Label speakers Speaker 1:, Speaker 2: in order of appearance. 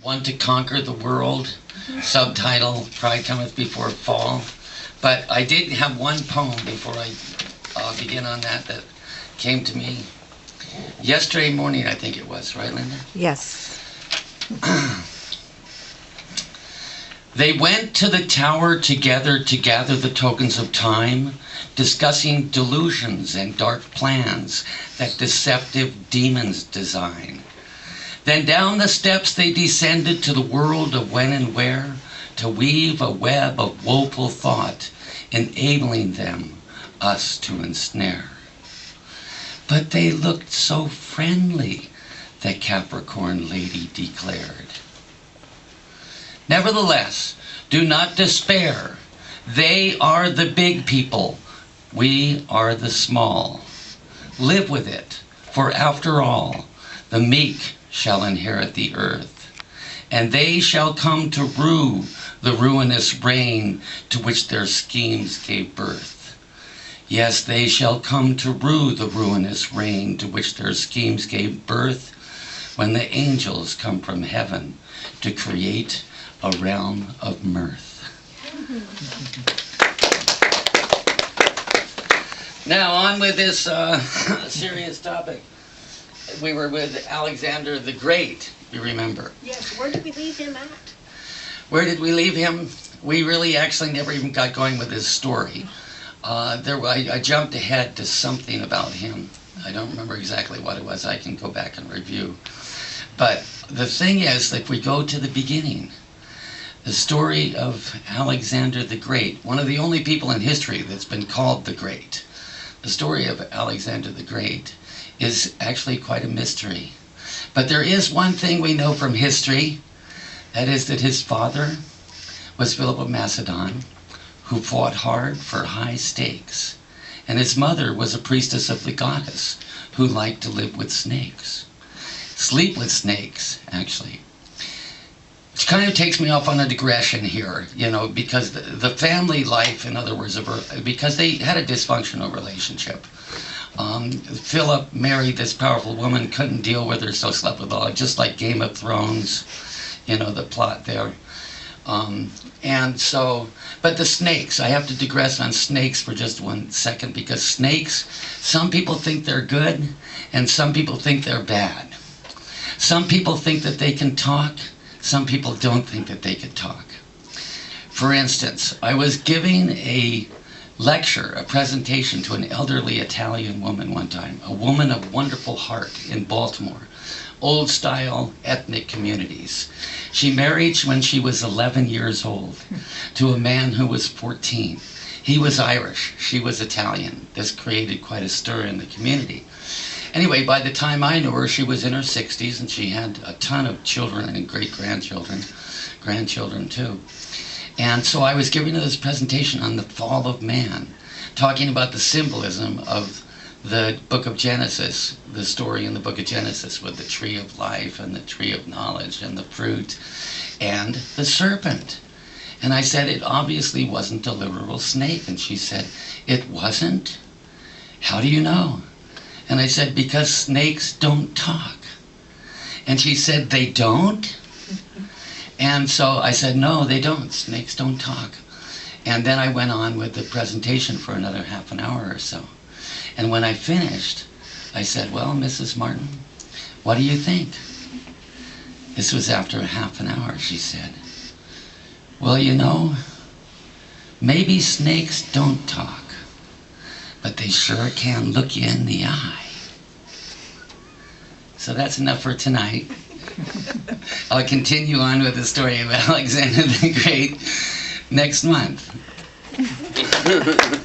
Speaker 1: One to Conquer the World, subtitle, Pride Cometh Before Fall. But I did have one poem before I begin on that came to me yesterday morning, I think it was, right, Linda?
Speaker 2: Yes.
Speaker 1: They went to the tower together to gather the tokens of time, discussing delusions and dark plans that deceptive demons design. Then down the steps they descended to the world of when and where, to weave a web of woeful thought, enabling them, us, to ensnare. But they looked so friendly, the Capricorn lady declared. Nevertheless, do not despair. They are the big people. We are the small. Live with it, for after all, the meek shall inherit the earth, and they shall come to rue the ruinous reign to which their schemes gave birth. Yes, they shall come to rue the ruinous reign to which their schemes gave birth, when the angels come from heaven to create a realm of mirth. Now on with this serious topic. We were with Alexander the Great, you remember.
Speaker 3: Yes, where did we leave him at?
Speaker 1: Where did we leave him? We really actually never even got going with his story. I jumped ahead to something about him. I don't remember exactly what it was. I can go back and review. But the thing is, if we go to the beginning, the story of Alexander the Great, one of the only people in history that's been called the Great. The story of Alexander the Great is actually quite a mystery. But there is one thing we know from history, that is that his father was Philip of Macedon, who fought hard for high stakes. And his mother was a priestess of the goddess, who liked to live with snakes. Sleep with snakes, actually. Which kind of takes me off on a digression here, because the family life, in other words, because they had a dysfunctional relationship. Philip married this powerful woman, couldn't deal with her, so slept with all, just like Game of Thrones, the plot there. But the snakes, I have to digress on snakes for just 1 second, because snakes, some people think they're good, and some people think they're bad. Some people think that they can talk, some people don't think that they can talk. For instance, I was giving a lecture, a presentation to an elderly Italian woman one time, a woman of wonderful heart in Baltimore, old-style ethnic communities. She married when she was 11 years old to a man who was 14. He was Irish, she was Italian. This created quite a stir in the community. Anyway, by the time I knew her, she was in her 60s, and she had a ton of children and great-grandchildren, grandchildren too. And so I was giving her this presentation on the fall of man, talking about the symbolism of the book of Genesis, the story in the book of Genesis with the tree of life and the tree of knowledge and the fruit and the serpent. And I said, it obviously wasn't a literal snake. And she said, it wasn't? How do you know? And I said, because snakes don't talk. And she said, they don't? And so I said, no, they don't. Snakes don't talk. And then I went on with the presentation for another half an hour or so. And when I finished, I said, well, Mrs. Martin, what do you think? This was after a half an hour. She said, well, maybe snakes don't talk, but they sure can look you in the eye. So that's enough for tonight. I'll continue on with the story of Alexander the Great next month.